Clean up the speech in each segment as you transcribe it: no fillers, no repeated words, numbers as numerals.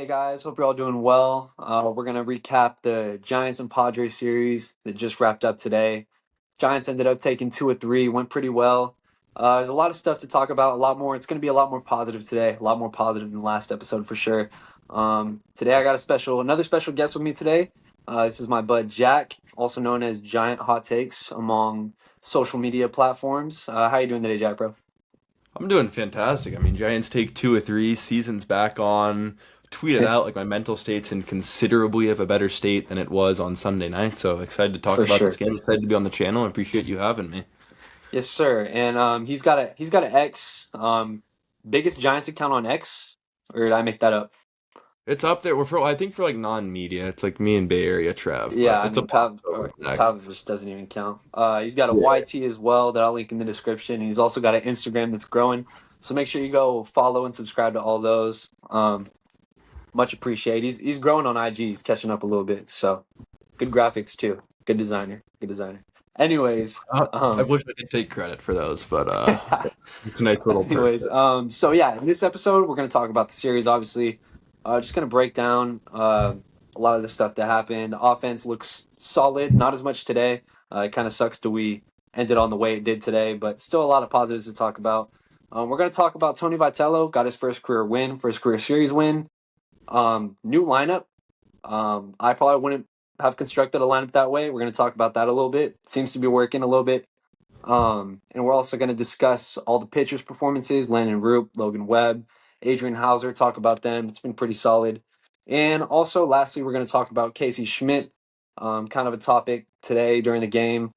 Hey guys, hope you're all doing well. We're gonna recap the Giants and Padres series that just wrapped up today. Giants ended up taking two or three, went pretty well. There's a lot of stuff to talk about, a lot more. It's gonna be a lot more positive today, a lot more positive than the last episode for sure. Today I got another special guest with me today. This is my bud Jack, also known as Giant Hot Takes among social media platforms. How you doing today, Jack, bro? I'm doing fantastic. I mean, Giants take two or three seasons back on. Tweeted out like my mental state's in considerably of a better state than it was on Sunday night. So excited to talk For about this sure. game. Excited to be on the channel. I appreciate you having me. Yes, sir. And he's got an X, biggest Giants account on X, or did I make that up? It's up there. We're for I think for like non-media. It's like me and Bay Area Trav, Yeah, but I it's a mean box over connect. Pav just doesn't even count. He's got a Yeah. YT as well that I'll link in the description. He's also got an Instagram that's growing, so make sure you go follow and subscribe to all those. Much appreciated. He's growing on IG. He's catching up a little bit. So good graphics too. Good designer. Good designer. Anyways, I wish I could take credit for those, but it's a nice little perk. Anyways, so yeah, in this episode, we're going to talk about the series, obviously. Just going to break down a lot of the stuff that happened. The offense looks solid, not as much today. It kind of sucks that we ended on the way it did today, but still a lot of positives to talk about. We're going to talk about Tony Vitello, got his first career win, first career series win. New lineup. I probably wouldn't have constructed a lineup that way. We're going to talk about that a little bit. Seems to be working a little bit. And we're also going to discuss all the pitchers' performances, Landon Roop, Logan Webb, Adrian Hauser, talk about them. It's been pretty solid. And also, lastly, we're going to talk about Casey Schmitt, kind of a topic today during the game.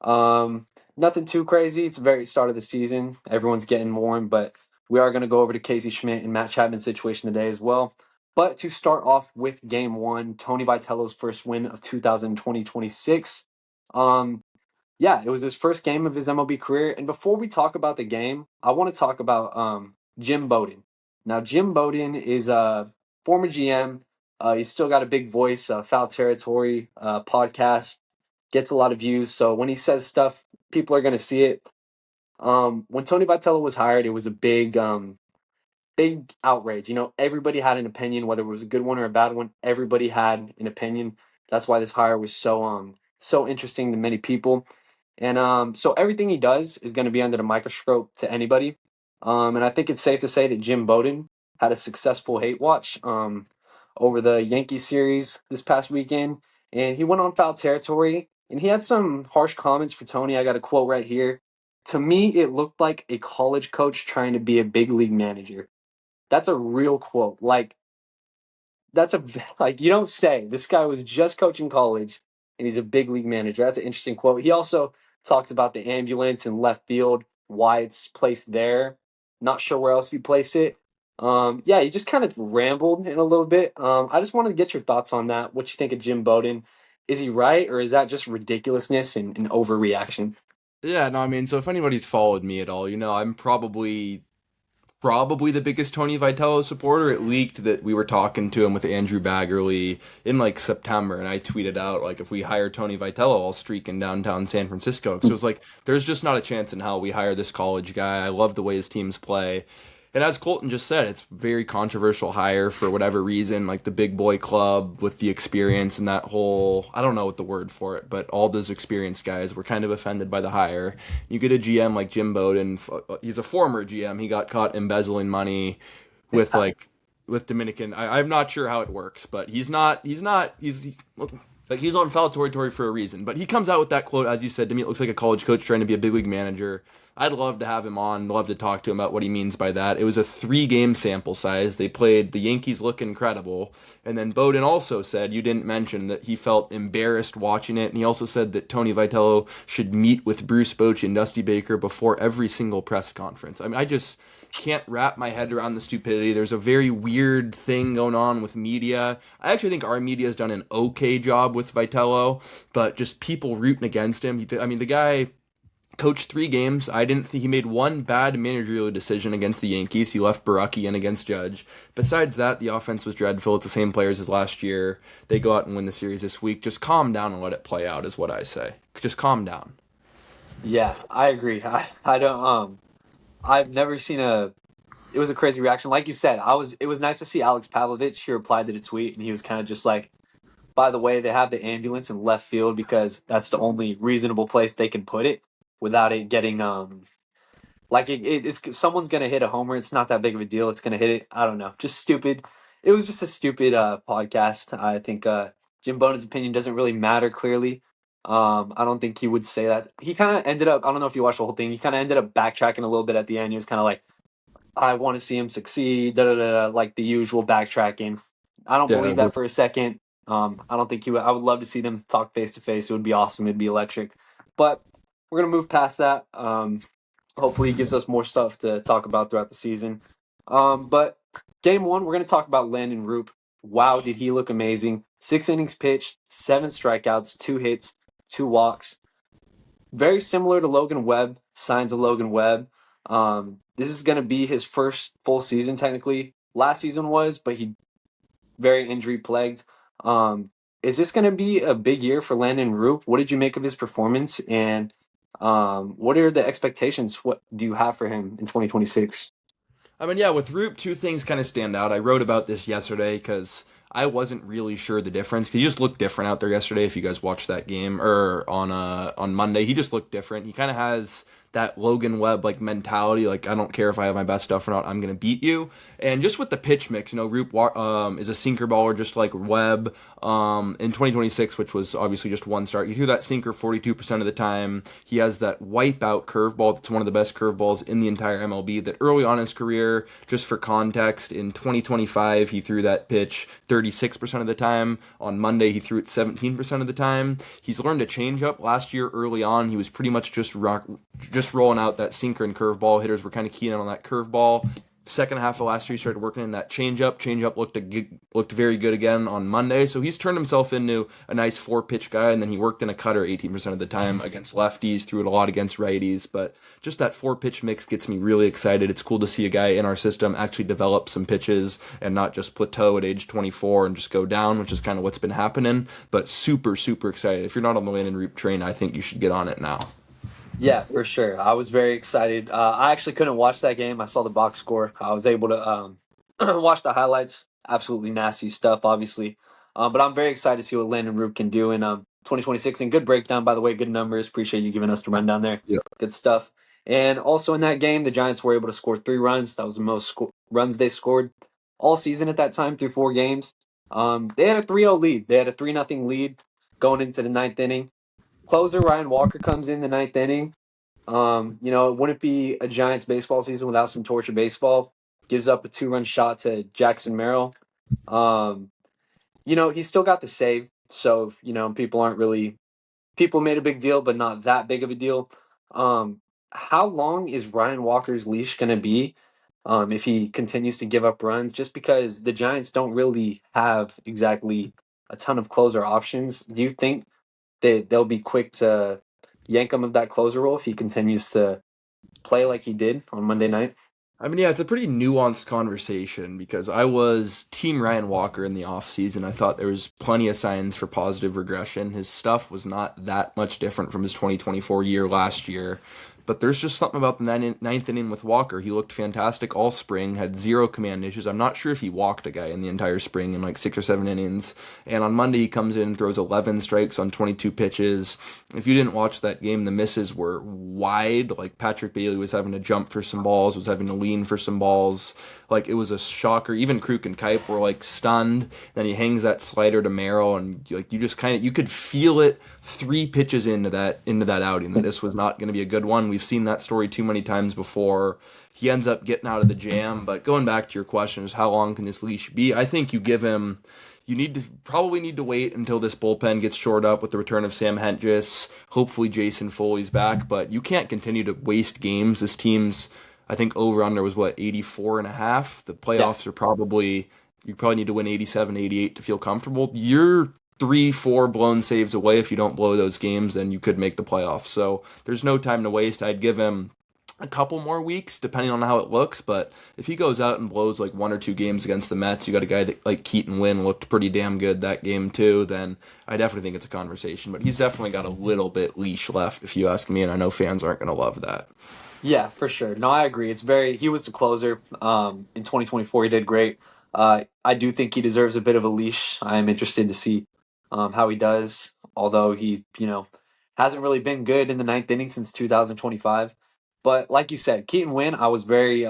Nothing too crazy. It's the very start of the season. Everyone's getting warm, but we are going to go over to Casey Schmitt and Matt Chapman's situation today as well. But to start off with game one, Tony Vitello's first win of 2020-26. Yeah, it was his first game of his MLB career. And before we talk about the game, I want to talk about Jim Bowden. Now, Jim Bowden is a former GM. He's still got a big voice, Foul Territory podcast, gets a lot of views. So when he says stuff, people are going to see it. When Tony Vitello was hired, it was a big outrage. You know, everybody had an opinion, whether it was a good one or a bad one. Everybody had an opinion. That's why this hire was so interesting to many people. And so everything he does is going to be under the microscope to anybody. And I think it's safe to say that Jim Bowden had a successful hate watch over the Yankee series this past weekend. And he went on Foul Territory and he had some harsh comments for Tony. I got a quote right here. To me, it looked like a college coach trying to be a big league manager. That's a real quote. That's a like you don't say. This guy was just coaching college and he's a big league manager. That's an interesting quote. He also talked about the ambulance in left field, why it's placed there. Not sure where else you place it. Yeah, he just kind of rambled in a little bit. I just wanted to get your thoughts on that. What you think of Jim Bowden? Is he right, or is that just ridiculousness and overreaction? Yeah, no, I mean, so if anybody's followed me at all, I'm probably the biggest Tony Vitello supporter. It leaked that we were talking to him with Andrew Baggerly in like September, and I tweeted out like, if we hire Tony Vitello, I'll streak in downtown San Francisco. So it was like, there's just not a chance in hell we hire this college guy. I love the way his teams play. And as Colton just said, it's very controversial hire for whatever reason, like the big boy club with the experience and that whole, I don't know what the word for it, but all those experienced guys were kind of offended by the hire. You get a GM like Jim Bowden, he's a former GM, he got caught embezzling money with like, with Dominican. I'm not sure how it works, but he's on foul territory for a reason. But he comes out with that quote, as you said, to me, it looks like a college coach trying to be a big league manager. I'd love to have him on, love to talk to him about what he means by that. It was a 3 game sample size. They played, the Yankees look incredible. And then Bowden also said, you didn't mention, that he felt embarrassed watching it. And he also said that Tony Vitello should meet with Bruce Bochy and Dusty Baker before every single press conference. I mean, I just can't wrap my head around the stupidity. There's a very weird thing going on with media. I actually think our media has done an okay job with Vitello, but just people rooting against him. I mean, the guy coached 3 games. I didn't think he made one bad managerial decision against the Yankees. He left Baraki in against Judge. Besides that, the offense was dreadful. It's the same players as last year. They go out and win the series this week. Just calm down and let it play out is what I say. Just calm down. Yeah, I agree. I don't I've never seen it was a crazy reaction. Like you said, it was nice to see Alex Pavlovich. He replied to the tweet, and he was kind of just like, by the way, they have the ambulance in left field because that's the only reasonable place they can put it without it getting like it's someone's gonna hit a homer. It's not that big of a deal. It's gonna hit it. I don't know. Just stupid. It was just a stupid podcast. I think Jim Bowden's opinion doesn't really matter clearly. I don't think he would say that. He kind of ended up. I don't know if you watched the whole thing. He kind of ended up backtracking a little bit at the end. He was kind of like, I want to see him succeed, da da da, like the usual backtracking. I don't Yeah, believe that for a second. I don't think he would. I would love to see them talk face to face. It would be awesome. It'd be electric. But we're gonna move past that. Hopefully, he gives us more stuff to talk about throughout the season. But game one, we're gonna talk about Landon Roop. Wow, did he look amazing? 6 innings pitched, 7 strikeouts, 2 hits, 2 walks, very similar to Logan Webb, signs of Logan Webb. This is going to be his first full season, technically. Last season was, but he very injury plagued. Is this going to be a big year for Landon Roop? What did you make of his performance? And what are the expectations? What do you have for him in 2026? I mean, yeah, with Roop, two things kind of stand out. I wrote about this yesterday because I wasn't really sure the difference. He just looked different out there yesterday. If you guys watched that game or on Monday, he just looked different. He kind of has that Logan Webb like mentality. Like, I don't care if I have my best stuff or not. I'm gonna beat you. And just with the pitch mix, Roop is a sinker baller just like Webb. In 2026, which was obviously just one start, he threw that sinker 42% of the time. He has that wipeout curveball that's one of the best curveballs in the entire MLB. That early on in his career, just for context, in 2025 he threw that pitch 36% of the time. On Monday he threw it 17% of the time. He's learned a changeup. Last year early on he was pretty much just rolling out that sinker and curveball. Hitters were kind of keen on that curveball. Second half of last year, he started working in that changeup. Changeup looked very good again on Monday. So he's turned himself into a nice 4-pitch guy, and then he worked in a cutter 18% of the time against lefties, threw it a lot against righties. But just that 4-pitch mix gets me really excited. It's cool to see a guy in our system actually develop some pitches and not just plateau at age 24 and just go down, which is kind of what's been happening. But super, super excited. If you're not on the Landon Roop train, I think you should get on it now. Yeah, for sure. I was very excited. I actually couldn't watch that game. I saw the box score. I was able to watch the highlights. Absolutely nasty stuff, obviously. But I'm very excited to see what Landon Roop can do in 2026. And good breakdown, by the way. Good numbers. Appreciate you giving us the rundown there. Yeah. Good stuff. And also in that game, the Giants were able to score 3 runs. That was the most runs they scored all season at that time through 4 games. They had a 3-0 lead. They had a 3-0 lead going into the ninth inning. Closer Ryan Walker comes in the ninth inning. It wouldn't be a Giants baseball season without some torture baseball. Gives up a 2-run shot to Jackson Merrill. He still got the save. So, people made a big deal, but not that big of a deal. How long is Ryan Walker's leash going to be if he continues to give up runs? Just because the Giants don't really have exactly a ton of closer options. Do you think they'll be quick to yank him of that closer role if he continues to play like he did on Monday night? I mean, yeah, it's a pretty nuanced conversation because I was Team Ryan Walker in the offseason. I thought there was plenty of signs for positive regression. His stuff was not that much different from his 2024 year last year. But there's just something about the ninth inning with Walker. He looked fantastic all spring, had zero command issues. I'm not sure if he walked a guy in the entire spring in like 6 or 7 innings. And on Monday, he comes in and throws 11 strikes on 22 pitches. If you didn't watch that game, the misses were wide. Like Patrick Bailey was having to jump for some balls, was having to lean for some balls. Like it was a shocker. Even Kruk and Kipe were like stunned. Then he hangs that slider to Merrill, and like you could feel it 3 pitches into that outing that this was not going to be a good one. We've seen that story too many times before. He ends up getting out of the jam. But going back to your question is how long can this leash be? I think you probably need to wait until this bullpen gets shored up with the return of Sam Hentges. Hopefully Jason Foley's back, but you can't continue to waste games. This team's, I think over under was 84.5. The playoffs are probably, you probably need to win 87, 88 to feel comfortable. You're 3-4 blown saves away. If you don't blow those games, then you could make the playoffs. So there's no time to waste. I'd give him a couple more weeks, depending on how it looks. But if he goes out and blows like 1 or 2 games against the Mets, you got a guy that like Keaton Wynn looked pretty damn good that game too. Then I definitely think it's a conversation. But he's definitely got a little bit leash left, if you ask me, and I know fans aren't going to love that. Yeah, for sure. No, I agree. He was the closer. In 2024, he did great. I do think he deserves a bit of a leash. I am interested to see how he does, although he, hasn't really been good in the ninth inning since 2025. But like you said, Keaton Wynn, I was very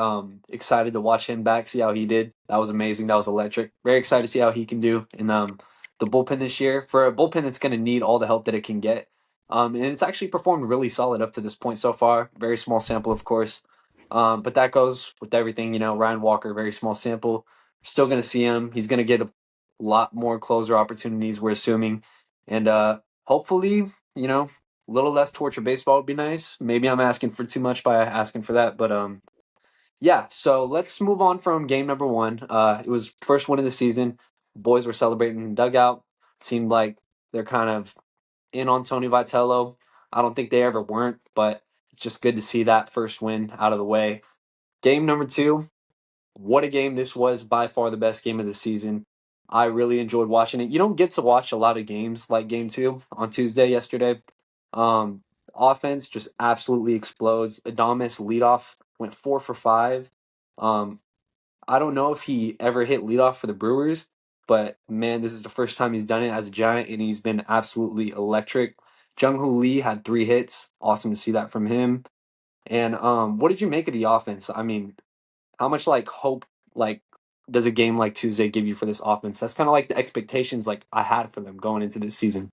excited to watch him back, see how he did. That was amazing. That was electric. Very excited to see how he can do in the bullpen this year. For a bullpen that's going to need all the help that it can get. And it's actually performed really solid up to this point so far. Very small sample, of course. But that goes with everything, Ryan Walker, very small sample. Still going to see him. He's going to get a lot more closer opportunities, we're assuming. And hopefully, a little less torture baseball would be nice. Maybe I'm asking for too much by asking for that. But yeah, so let's move on from game number one. It was first win of the season. Boys were celebrating in the dugout. Seemed like they're kind of in on Tony Vitello. I don't think they ever weren't, but it's just good to see that first win out of the way. Game number two, what a game this was. By far the best game of the season. I really enjoyed watching it. You don't get to watch a lot of games like game two on Tuesday yesterday. Um, Offense just absolutely explodes. Adames leadoff went 4 for 5. Um, I don't know if he ever hit leadoff for the Brewers, but man, this is the first time he's done it as a Giant, and he's been absolutely electric. Jung Hoo Lee had 3 hits. Awesome to see that from him. And what did you make of the offense? I mean, how much like hope like does a game like Tuesday give you for this offense? That's kind of like the expectations like I had for them going into this season.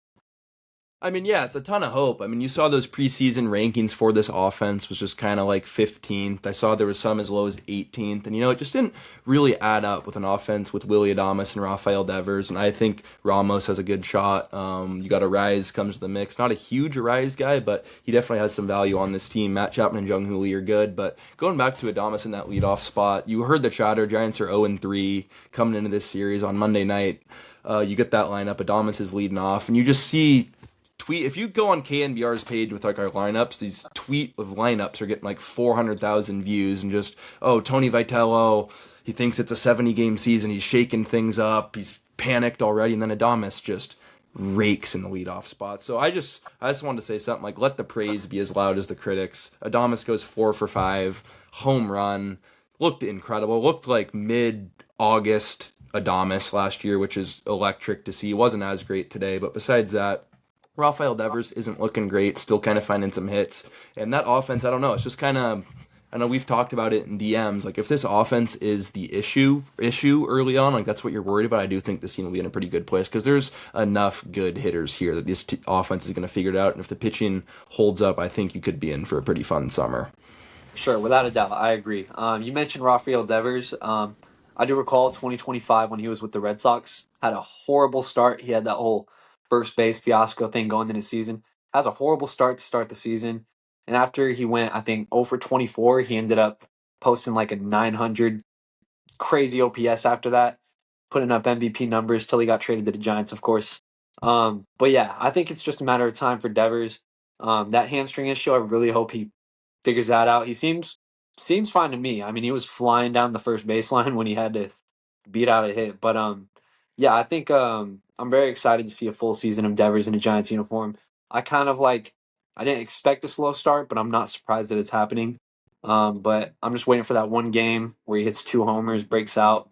I mean, yeah, it's a ton of hope. I mean, you saw those preseason rankings for this offense was just kind of like 15th. I saw there was some as low as 18th, and it just didn't really add up with an offense with Willie Adames and Rafael Devers. And I think Ramos has a good shot. You got Arise comes to the mix. Not a huge Arise guy, but he definitely has some value on this team. Matt Chapman and Jung Hoo Lee are good, but going back to Adames in that leadoff spot, you heard the chatter. Giants are 0-3 coming into this series on Monday night. You get that lineup. Adames is leading off, and you just see tweet if you go on KNBR's page with like our lineups, these tweet of lineups are getting like 400,000 views and just Tony Vitello, he thinks it's a 70 game season, he's shaking things up, he's panicked already, and then Adames just rakes in the leadoff spot. So I just wanted to say something like let the praise be as loud as the critics. Adames goes 4 for 5, home run, looked incredible, looked like mid August Adames last year, which is electric to see. He wasn't as great today, but besides that, Rafael Devers isn't looking great, still kind of finding some hits. And that offense, I don't know, it's just kind of, I know we've talked about it in DMs. Like, if this offense is the issue early on, like, that's what you're worried about, I do think this team will be in a pretty good place because there's enough good hitters here that this offense is going to figure it out. And if the pitching holds up, I think you could be in for a pretty fun summer. Sure, without a doubt, I agree. You mentioned Rafael Devers. I do recall 2025 when he was with the Red Sox. Had a horrible start. He had that whole first base fiasco thing going into the season. Has a horrible start to start the season. And after he went, I think, 0 for 24, he ended up posting like a 900 crazy OPS after that, putting up MVP numbers till he got traded to the Giants, of course. But yeah, I think it's just a matter of time for Devers. That hamstring issue, I really hope he figures that out. He seems fine to me. I mean, he was flying down the first baseline when he had to beat out a hit. But yeah, I think I'm very excited to see a full season of Devers in a Giants uniform. I kind of like I didn't expect a slow start, but I'm not surprised that it's happening. But I'm just waiting for that one game where he hits 2 homers, breaks out.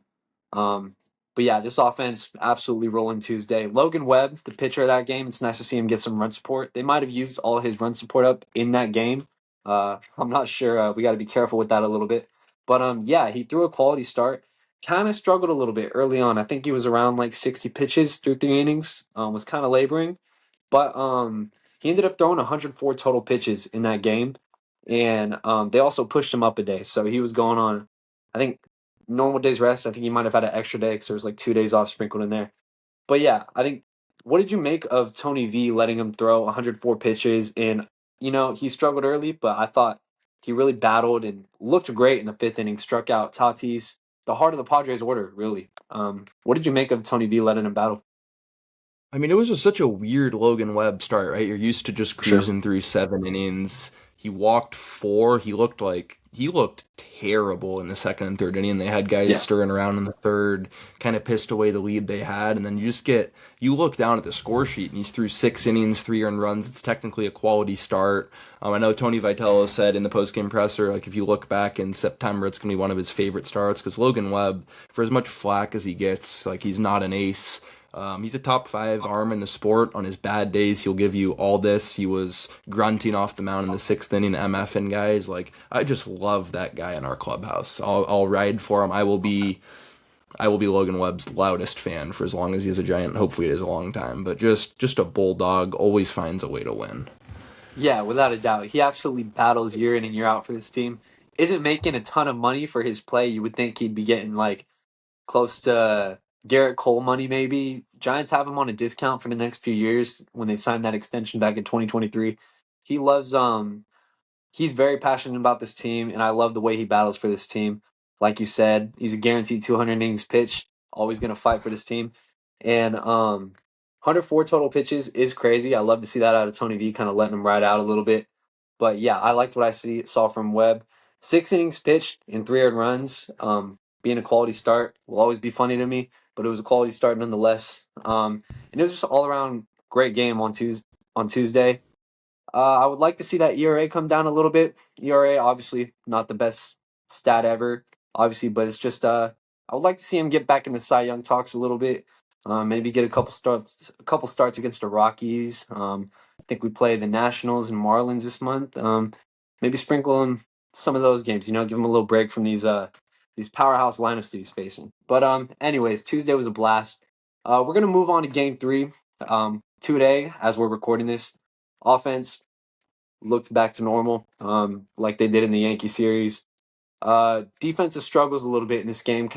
Um, but yeah, this offense absolutely rolling Tuesday. Logan Webb, the pitcher of that game, it's nice to see him get some run support. They might have used all his run support up in that game. I'm not sure. We got to be careful with that a little bit. But yeah, he threw a quality start. Kind of struggled a little bit early on. I think he was around like 60 pitches through 3 innings. Was kind of laboring, but he ended up throwing 104 total pitches in that game, and they also pushed him up a day. So he was going on, I think, normal days rest. I think he might have had an extra day because there was like 2 days off sprinkled in there. But yeah, I think. What did you make of Tony V letting him throw 104 pitches? And he struggled early, but I thought he really battled and looked great in the fifth inning. Struck out Tatis, the heart of the Padres order, really. What did you make of Tony V letting him battle? I mean, it was just such a weird Logan Webb start, right? You're used to just Sure. cruising through 7 innings. He walked 4. He looked terrible in the second and third inning. They had guys Yeah. stirring around in the third, kind of pissed away the lead they had, and then you look down at the score sheet, and he's through 6 innings, 3 earned runs. It's technically a quality start. I know Tony Vitello said in the postgame presser, like if you look back in September, it's going to be one of his favorite starts because Logan Webb, for as much flack as he gets, like he's not an ace. He's a top 5 arm in the sport. On his bad days, he'll give you all this. He was grunting off the mound in the 6th inning, MFing guys. Like I just love that guy in our clubhouse. I'll ride for him. I will be Logan Webb's loudest fan for as long as he's a Giant. Hopefully, it is a long time. But just a bulldog. Always finds a way to win. Yeah, without a doubt. He absolutely battles year in and year out for this team. Isn't making a ton of money for his play. You would think he'd be getting like close to Garrett Cole money maybe. Giants have him on a discount for the next few years when they signed that extension back in 2023. He loves he's very passionate about this team, and I love the way he battles for this team. Like you said, he's a guaranteed 200 innings pitch, always going to fight for this team. And 104 total pitches is crazy. I love to see that out of Tony V, kind of letting him ride out a little bit. But yeah, I liked what saw from Webb. 6 innings pitched and 3 earned runs. Being a quality start will always be funny to me, but it was a quality start nonetheless. And it was just an all around great game on Tuesday. I would like to see that ERA come down a little bit. ERA, obviously, not the best stat ever, obviously, but it's just I would like to see him get back in the Cy Young talks a little bit. Maybe get a couple starts against the Rockies. I think we play the Nationals and Marlins this month. Maybe sprinkle in some of those games. Give him a little break from these powerhouse lineups that he's facing. But anyways, Tuesday was a blast. We're gonna move on to Game 3 today as we're recording this. Offense looked back to normal, like they did in the Yankee series. Defensive struggles a little bit in this game,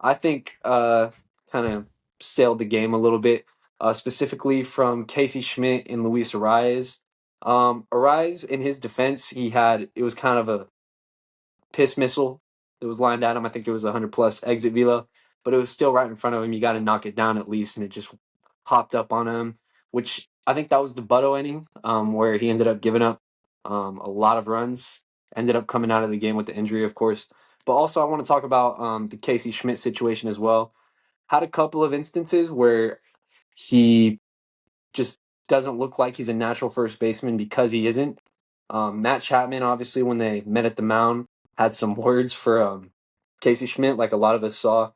I think, kind of sailed the game a little bit, specifically from Casey Schmitt and Luis Arias. Arias, in his defense, it was kind of a piss missile that was lined at him. I think it was 100 plus exit velo, but it was still right in front of him. You got to knock it down at least, and it just hopped up on him, which I think that was the Butto inning, where he ended up giving up a lot of runs. Ended up coming out of the game with the injury, of course. But also, I want to talk about the Casey Schmitt situation as well. Had a couple of instances where he just doesn't look like he's a natural first baseman because he isn't. Matt Chapman, obviously, when they met at the mound, had some words for Casey Schmitt, like a lot of us saw.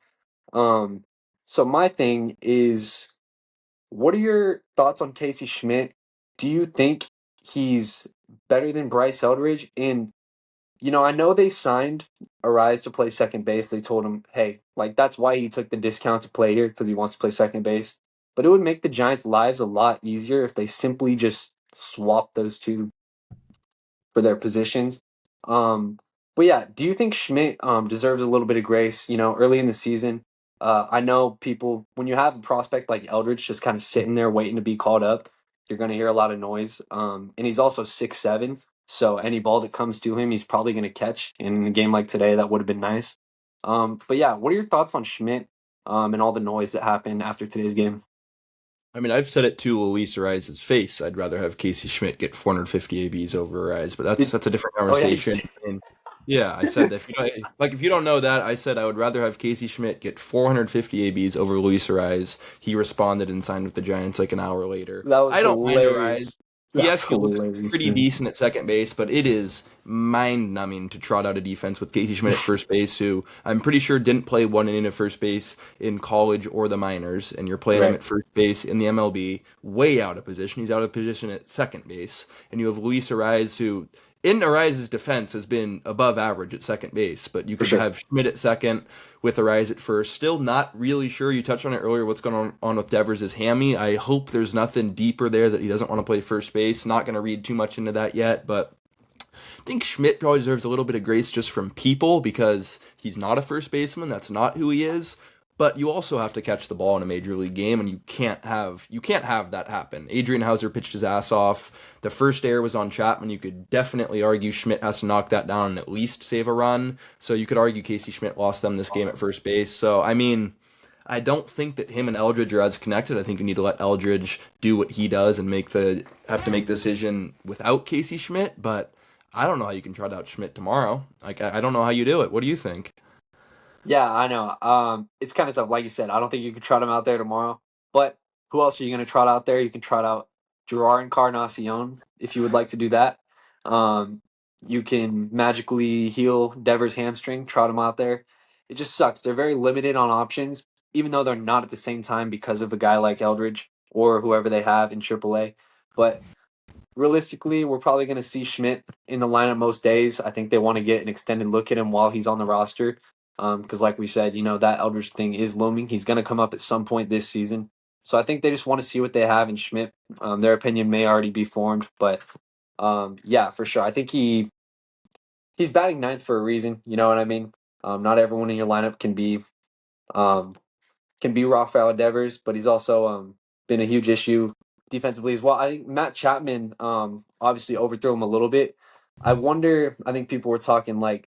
Um, so my thing is, what are your thoughts on Casey Schmitt? Do you think he's better than Bryce Eldridge? And I know they signed Arise to play second base. They told him, hey, like that's why he took the discount to play here because he wants to play second base. But it would make the Giants' lives a lot easier if they simply just swap those two for their positions. Um, but yeah, do you think Schmidt deserves a little bit of grace? Early in the season, I know people when you have a prospect like Eldridge just kind of sitting there waiting to be called up, you're going to hear a lot of noise. And he's also 6'7", so any ball that comes to him, he's probably going to catch. And in a game like today, that would have been nice. But yeah, what are your thoughts on Schmidt and all the noise that happened after today's game? I mean, I've said it to Luis Arias' face. I'd rather have Casey Schmitt get 450 ABs over Arias, but Did, that's a different oh yeah, conversation. And yeah, I said that. If you don't know that, I said I would rather have Casey Schmitt get 450 ABs over Luis Arias. He responded and signed with the Giants like an hour later. that was I don't mind hilarious. Arias. That's Yes, he looks hilarious, pretty man. decent at second base, but it is mind-numbing to trot out a defense with Casey Schmitt at first base, who I'm pretty sure didn't play 1 inning of first base in college or the minors, and you're playing him Right. at first base in the MLB, way out of position. He's out of position at second base, and you have Luis Arias, who, in Arias' defense, has been above average at second base, but you For could sure. have Schmidt at second with Arias at first. Still not really sure. You touched on it earlier. What's going on with Devers' hammy? I hope there's nothing deeper there that he doesn't want to play first base. Not going to read too much into that yet, but I think Schmidt probably deserves a little bit of grace just from people because he's not a first baseman. That's not who he is. But you also have to catch the ball in a major league game, and you can't have that happen. Adrian Hauser pitched his ass off. The first error was on Chapman. You could definitely argue Schmidt has to knock that down and at least save a run. So you could argue Casey Schmidt lost them this game at first base. So I mean, I don't think that him and Eldridge are as connected. I think you need to let Eldridge do what he does and have to make the decision without Casey Schmidt. But I don't know how you can trot out Schmitt tomorrow. Like I don't know how you do it. What do you think? Yeah, I know. It's kind of tough. Like you said, I don't think you could trot him out there tomorrow. But who else are you going to trot out there? You can trot out Gerard Encarnacion if you would like to do that. Um, you can magically heal Devers' hamstring, trot him out there. It just sucks. They're very limited on options, even though they're not at the same time because of a guy like Eldridge or whoever they have in AAA. But realistically, we're probably going to see Schmidt in the lineup most days. I think they want to get an extended look at him while he's on the roster. Because, like we said, that Eldridge thing is looming. He's going to come up at some point this season. So I think they just want to see what they have in Schmidt. Their opinion may already be formed, but yeah, for sure. I think he's batting ninth for a reason. You know what I mean? Not everyone in your lineup um, can be Rafael Devers, but he's also been a huge issue defensively as well. I think Matt Chapman obviously overthrew him a little bit. I wonder. I think people were talking like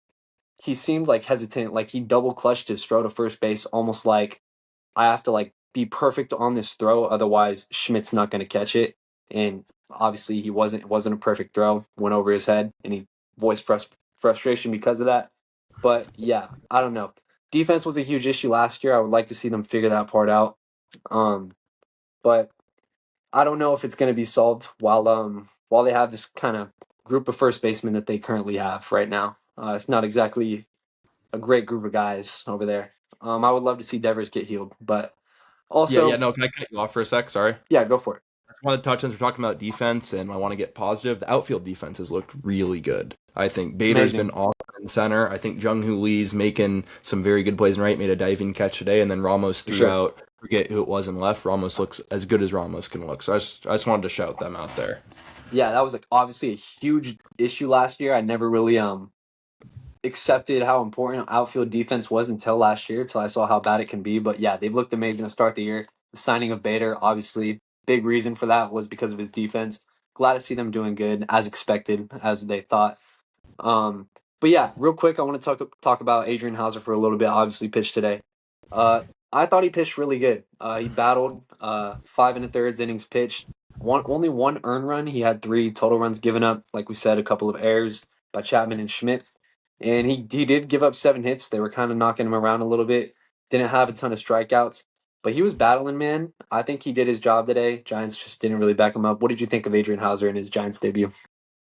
he seemed like hesitant, like he double clutched his throw to first base, almost like I have to like be perfect on this throw, otherwise Schmidt's not going to catch it. And obviously he wasn't. It wasn't a perfect throw. Went over his head, and he voiced frustration because of that. But yeah, I don't know. Defense was a huge issue last year. I would like to see them figure that part out. Um, but I don't know if it's going to be solved while they have this kind of group of first basemen that they currently have right now. It's not exactly a great group of guys over there. I would love to see Devers get healed, but Yeah. also, No, can I cut you off for a sec? Sorry. yeah, go for it. I just want to touch since we're talking about defense, and I want to get positive. The outfield defense has looked really good. I think Bader's Amazing. been awesome in center. I think Jung Hoo Lee's making some very good plays in right, made a diving catch today, and then Ramos For threw sure. out. Forget who it was in left. Ramos looks as good as Ramos can look. So I just wanted to shout them out there. Yeah, that was like obviously a huge issue last year. I never really accepted how important outfield defense was until last year, until I saw how bad it can be. But yeah, they've looked amazing to start the year. The signing of Bader, obviously, big reason for that was because of his defense. Glad to see them doing good as expected, as they thought. Um, but yeah, real quick, I want to talk about Adrian Hauser for a little bit. Obviously, pitched today. Uh, I thought he pitched really good. He battled 5 1/3 innings pitched. Only one earned run. He had three total runs given up. Like we said, a couple of errors by Chapman and Schmidt, and he did give up 7 hits. They were kind of knocking him around a little bit. Didn't have a ton of strikeouts, but he was battling, man. I think he did his job today. Giants just didn't really back him up. What did you think of Adrian Hauser in his Giants debut?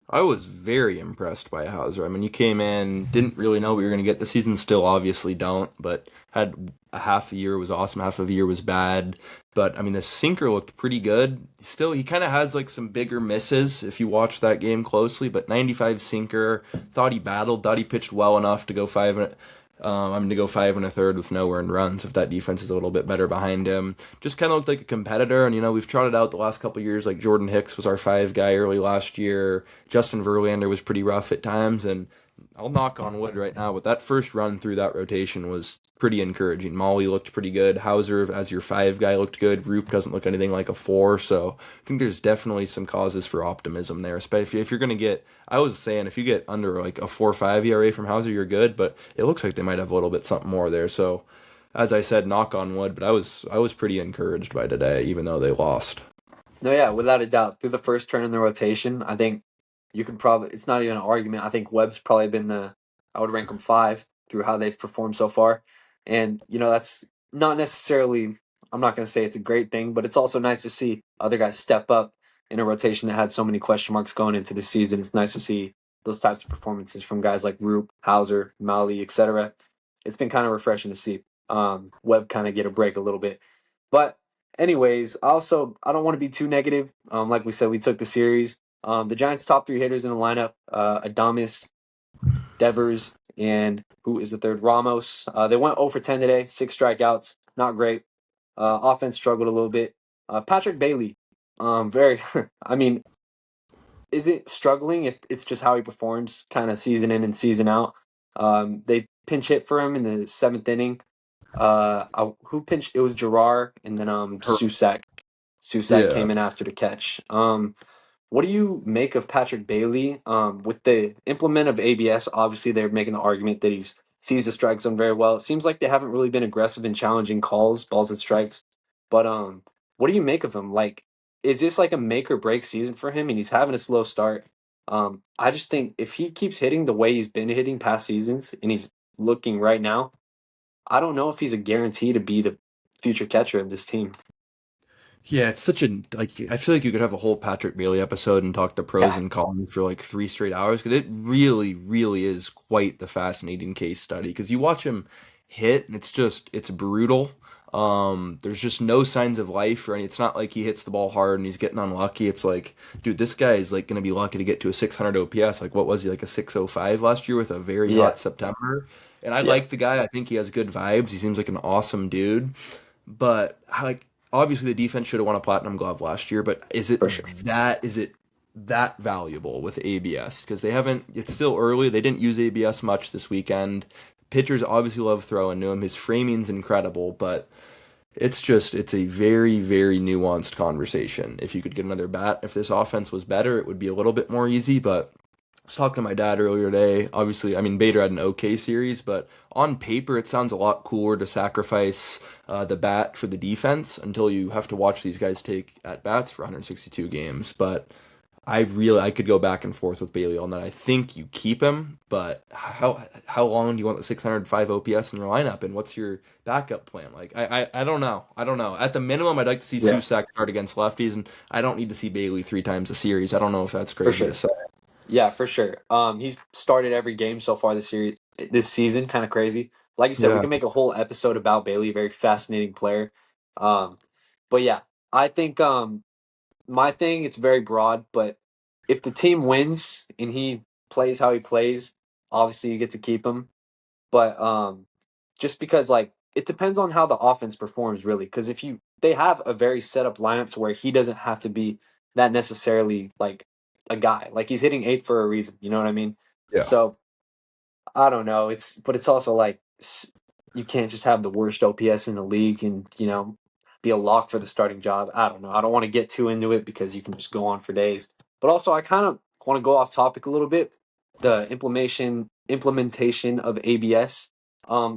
I was very impressed by Hauser. I mean, you came in, didn't really know what you were going to get. The season still obviously don't, but had a half a year was awesome, half of a year was bad. But I mean, the sinker looked pretty good. Still, he kind of has like some bigger misses if you watch that game closely. But 95 sinker, thought he battled, thought he pitched well enough to go to go 5 1/3 with no earned runs if that defense is a little bit better behind him. Just kind of looked like a competitor, and we've trotted out the last couple of years. Like Jordan Hicks was our five guy early last year. Justin Verlander was pretty rough at times, and I'll knock on wood right now, but that first run through that rotation was pretty encouraging. Molly looked pretty good. Hauser as your five guy looked good. Roop doesn't look anything like a four, so I think there's definitely some causes for optimism there. Especially if you're going to get, I was saying, if you get under like a 4.5 ERA from Hauser, you're good. But it looks like they might have a little bit something more there. So, as I said, knock on wood. But I was pretty encouraged by today, even though they lost. No, yeah, without a doubt. Through the first turn in the rotation, I think you can probably, it's not even an argument. I think Webb's probably been I would rank him five through how they've performed so far. And, that's not necessarily, I'm not going to say it's a great thing, but it's also nice to see other guys step up in a rotation that had so many question marks going into the season. It's nice to see those types of performances from guys like Roop, Hauser, Mali, etc. It's been kind of refreshing to see Webb kind of get a break a little bit. But anyways, I don't want to be too negative. Like we said, we took the series. The Giants' top three hitters in the lineup: Adames, Devers, and who is the third? Ramos. They went 0 for 10 today, 6 strikeouts. Not great. Offense struggled a little bit. Patrick Bailey, very. I mean, is it struggling if it's just how he performs, kind of season in and season out? They pinch hit for him in the seventh inning. Who pinched? It was Gerard, and then Her, Susak. Susak yeah. came in after the catch. What do you make of Patrick Bailey? With the implement of ABS, obviously they're making the argument that he's sees the strike zone very well. It seems like they haven't really been aggressive in challenging balls and strikes. But what do you make of him? Like, is this like a make or break season for him? And he's having a slow start. I just think if he keeps hitting the way he's been hitting past seasons and he's looking right now, I don't know if he's a guarantee to be the future catcher of this team. Yeah, it's such a like I feel like you could have a whole Patrick Bailey episode and talk the pros Yeah, and cons for like 3 straight hours because it really, really is quite the fascinating case study. Because you watch him hit and it's brutal. There's just no signs of life or any. It's not like he hits the ball hard and he's getting unlucky. It's like, dude, this guy is like gonna be lucky to get to a 600 OPS. Like, what was he like a 605 last year with a very yeah, hot September? And I yeah, like the guy. I think he has good vibes. He seems like an awesome dude. But like obviously the defense should have won a platinum glove last year, but for sure. is it that valuable with ABS? Because they haven't it's still early. They didn't use ABS much this weekend. Pitchers obviously love throwing to him. His framing's incredible, but it's a very, very nuanced conversation. If you could get another bat, if this offense was better, it would be a little bit more easy, but I was talking to my dad earlier today. Obviously, I mean, Bader had an okay series, but on paper, it sounds a lot cooler to sacrifice the bat for the defense until you have to watch these guys take at bats for 162 games. But I could go back and forth with Bailey all night. I think you keep him, but how long do you want the 605 OPS in your lineup, and what's your backup plan? Like, I don't know. I don't know. At the minimum, I'd like to see Yeah, Susac start against lefties, and I don't need to see Bailey 3 times a series. I don't know if that's for crazy to sure. say. Yeah, for sure. He's started every game so far this season, kind of crazy. Like you said, we Yeah. can make a whole episode about Bailey, very fascinating player. Um, but yeah, I think my thing it's very broad, but if the team wins and he plays how he plays, obviously you get to keep him. But just because like it depends on how the offense performs really, because if you they have a very set up lineup to where he doesn't have to be that necessarily like a guy. Like he's hitting eighth for a reason, you know what I mean? Yeah. So I don't know. It's also like you can't just have the worst OPS in the league and be a lock for the starting job. I don't know. I don't want to get too into it because you can just go on for days. But also, I kind of want to go off topic a little bit. The implementation of ABS.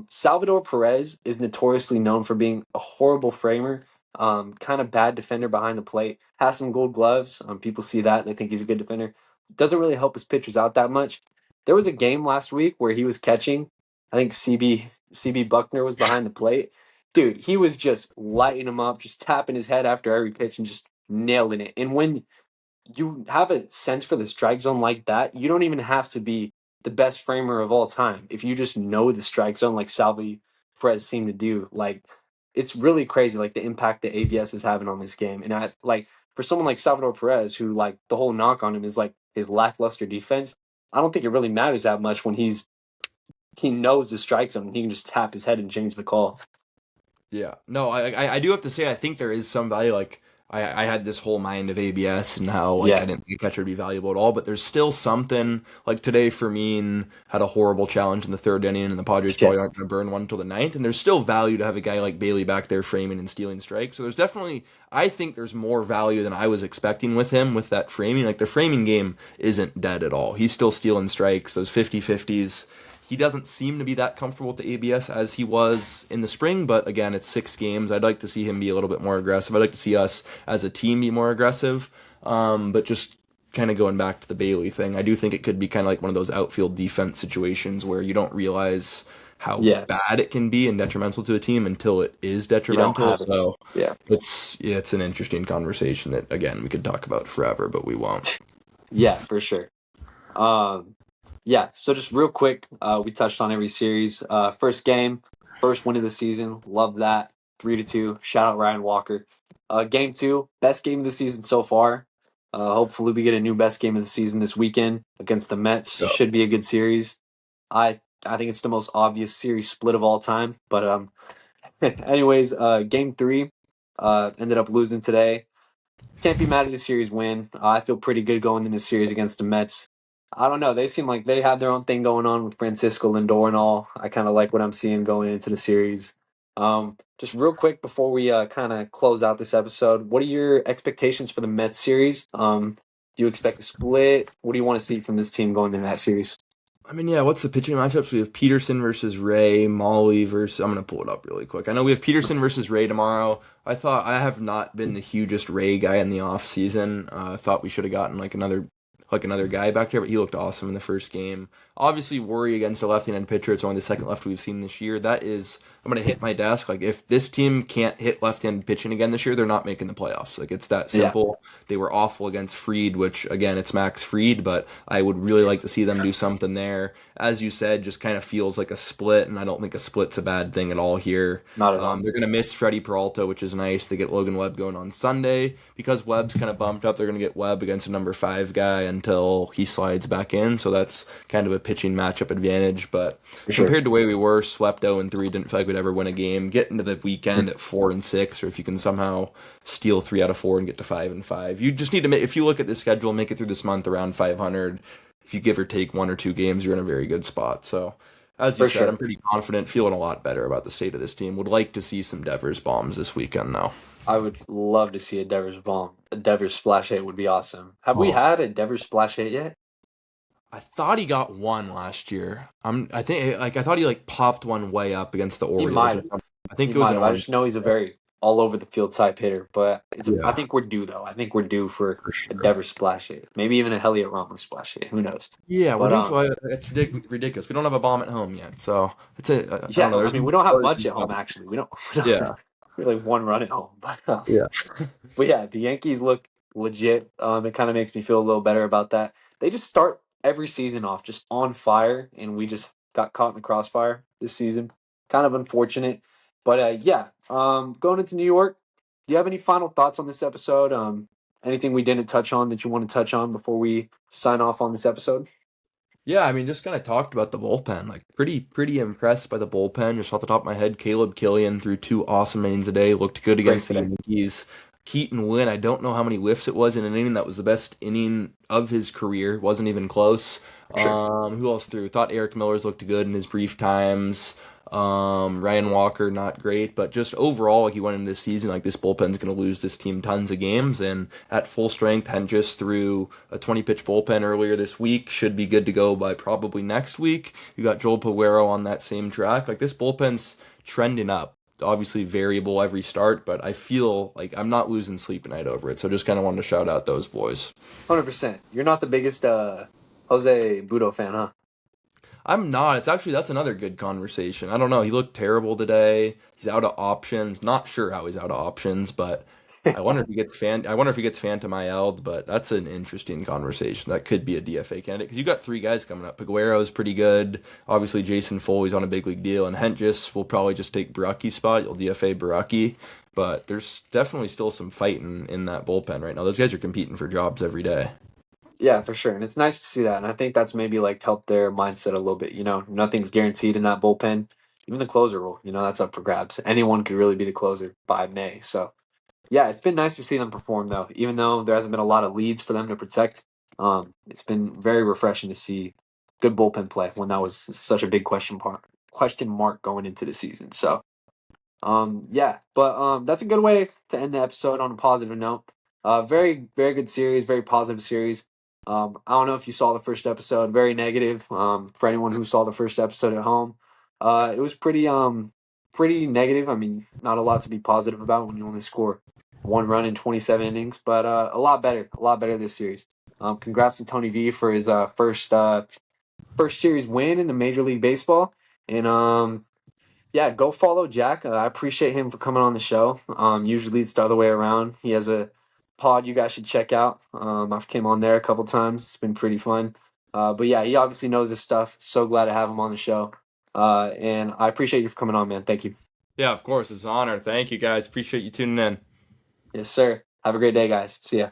Salvador Perez is notoriously known for being a horrible framer. Kind of bad defender behind the plate. Has some gold gloves. People see that and they think he's a good defender. Doesn't really help his pitchers out that much. There was a game last week where he was catching. I think CB Buckner was behind the plate. Dude, he was just lighting him up, just tapping his head after every pitch and just nailing it. And when you have a sense for the strike zone like that, you don't even have to be the best framer of all time. If you just know the strike zone like Salvi Perez seemed to do, like it's really crazy like the impact that ABS is having on this game. And I like for someone like Salvador Perez, who like the whole knock on him is like his lackluster defense, I don't think it really matters that much when he knows the strike zone and he can just tap his head and change the call. Yeah. No, I do have to say I think there is some value. Like I had this whole mind of ABS and how like I Yeah. didn't think a catcher would be valuable at all, but there's still something like today Fermin had a horrible challenge in the third inning and the Padres Yeah. probably aren't gonna burn one until the ninth, and there's still value to have a guy like Bailey back there framing and stealing strikes. So there's definitely I think there's more value than I was expecting with him with that framing. Like the framing game isn't dead at all. He's still stealing strikes, those 50-50s. He doesn't seem to be that comfortable with the ABS as he was in the spring, but again, it's 6 games. I'd like to see him be a little bit more aggressive. I'd like to see us as a team be more aggressive. But just kind of going back to the Bailey thing, I do think it could be kind of like one of those outfield defense situations where you don't realize how Yeah. bad it can be and detrimental to a team until it is You don't detrimental. have it. So Yeah. it's an interesting conversation that again we could talk about forever, but we won't. Yeah, for sure. Um, yeah, so just real quick, we touched on every series. First game, first win of the season. Love that. 3-2. Shout out Ryan Walker. Game two, best game of the season so far. Hopefully we get a new best game of the season this weekend against the Mets. So Should be a good series. I think it's the most obvious series split of all time. But anyways, game three, ended up losing today. Can't be mad at the series win. I feel pretty good going in the series against the Mets. I don't know. They seem like they have their own thing going on with Francisco Lindor and all. I kind of like what I'm seeing going into the series. Just real quick before we kind of close out this episode, what are your expectations for the Mets series? Do you expect a split? What do you want to see from this team going into that series? I mean, yeah, what's the pitching matchups? We have Peterson versus Ray, Molly versus. I'm going to pull it up really quick. I know we have Peterson versus Ray tomorrow. I have not been the hugest Ray guy in the off season. I thought we should have gotten like another like another guy back there, but he looked awesome in the first game. Obviously, worry against a left-handed pitcher. It's only the second left we've seen this year. That is, I'm gonna hit my desk. Like if this team can't hit left-handed pitching again this year, they're not making the playoffs. Like it's that Yeah, simple. They were awful against Fried, which again, it's Max Fried, but I would really like to see them do something there. As you said, just kind of feels like a split, and I don't think a split's a bad thing at all here. not at all. They're going to miss Freddie Peralta, which is nice. They get Logan Webb going on Sunday. Because Webb's kind of bumped up, they're going to get Webb against a number 5 guy until he slides back in. So that's kind of a pitching matchup advantage. But For sure. compared to the way we were, swept 0-3, didn't feel like we'd ever win a game. Get into the weekend at 4-6, or if you can somehow steal 3 out of 4 and get to 5-5. You just need to make, if you look at the schedule, make it through this month around 500. If you give or take 1 or 2 games, you're in a very good spot. So as you For said, sure. I'm pretty confident, feeling a lot better about the state of this team. Would like to see some Devers bombs this weekend, though. I would love to see a Devers bomb. A Devers splash hit would be awesome. Have we Oh, had a Devers splash hit yet? I thought he got one last year. I think like I thought he like popped one way up against the He Orioles. might have. I think He it was might an have. I orange. just know he's a very all over the field type hitter. But I Yeah, think we're due though. I think we're due for for a sure. Devers splash hit. Maybe even a Heliot Ramos splash hit. Who knows? Yeah, we're But due for it's ridiculous. We don't have a bomb at home yet, so it's a I don't yeah. know. I There's mean, we don't have no much at home actually. We don't. We don't yeah, really one run at home. yeah. But yeah, the Yankees look legit. It kind of makes me feel a little better about that. They just start every season off just on fire, and we just got caught in the crossfire this season. Kind of unfortunate, but yeah. Going into New York, do you have any final thoughts on this episode? Anything we didn't touch on that you want to touch on before we sign off on this episode? Yeah, I mean, just kind of talked about the bullpen. Like, pretty impressed by the bullpen. Just off the top of my head, Caleb Killian threw 2 awesome innings a day. Looked good Great against the today. Yankees. Keaton Wynn, I don't know how many whiffs it was in an inning. That was the best inning of his career. Wasn't even close. Sure. Who else threw? Thought Eric Miller's looked good in his brief times. Ryan Walker, not great, but just overall, like he went into this season, like this bullpen's going to lose this team tons of games, and at full strength, Hentges threw a 20-pitch bullpen earlier this week, should be good to go by probably next week. You got Joel Peguero on that same track. Like this bullpen's trending up. Obviously variable every start, but I feel like I'm not losing sleep at night over it. So just kind of wanted to shout out those boys. 100%. You're not the biggest Jose Budo fan, huh? I'm not. It's actually that's another good conversation. I don't know. He looked terrible today. He's out of options. Not sure how he's out of options, but I wonder if he gets Phantom IL'd, but that's an interesting conversation. That could be a DFA candidate because you got 3 guys coming up. Peguero's pretty good. Obviously, Jason Foley's on a big league deal, and Hentges will probably just take Baracki's spot. You'll DFA Baracki, but there's definitely still some fighting in that bullpen right now. Those guys are competing for jobs every day. Yeah, for sure. And it's nice to see that. And I think that's maybe like helped their mindset a little bit. Nothing's guaranteed in that bullpen. Even the closer role, that's up for grabs. Anyone could really be the closer by May. So, yeah, it's been nice to see them perform, though. Even though there hasn't been a lot of leads for them to protect, it's been very refreshing to see good bullpen play when that was such a big question mark going into the season. So, yeah, but that's a good way to end the episode on a positive note. Very, very good series, very positive series. I don't know if you saw the first episode, very negative. For anyone who saw the first episode at home, it was pretty negative. I mean, not a lot to be positive about when you only score 1 run in 27 innings, but a lot better this series. Congrats to Tony V for his first series win in the Major League Baseball, and yeah, go follow Jack. I appreciate him for coming on the show. Usually it's the other way around. He has a pod you guys should check out. I've came on there a couple times. It's been pretty fun. But yeah, he obviously knows his stuff. So glad to have him on the show. And I appreciate you for coming on, man. Thank you. Yeah, of course. It's an honor. Thank you guys. Appreciate you tuning in. Yes, sir. Have a great day, guys. See ya.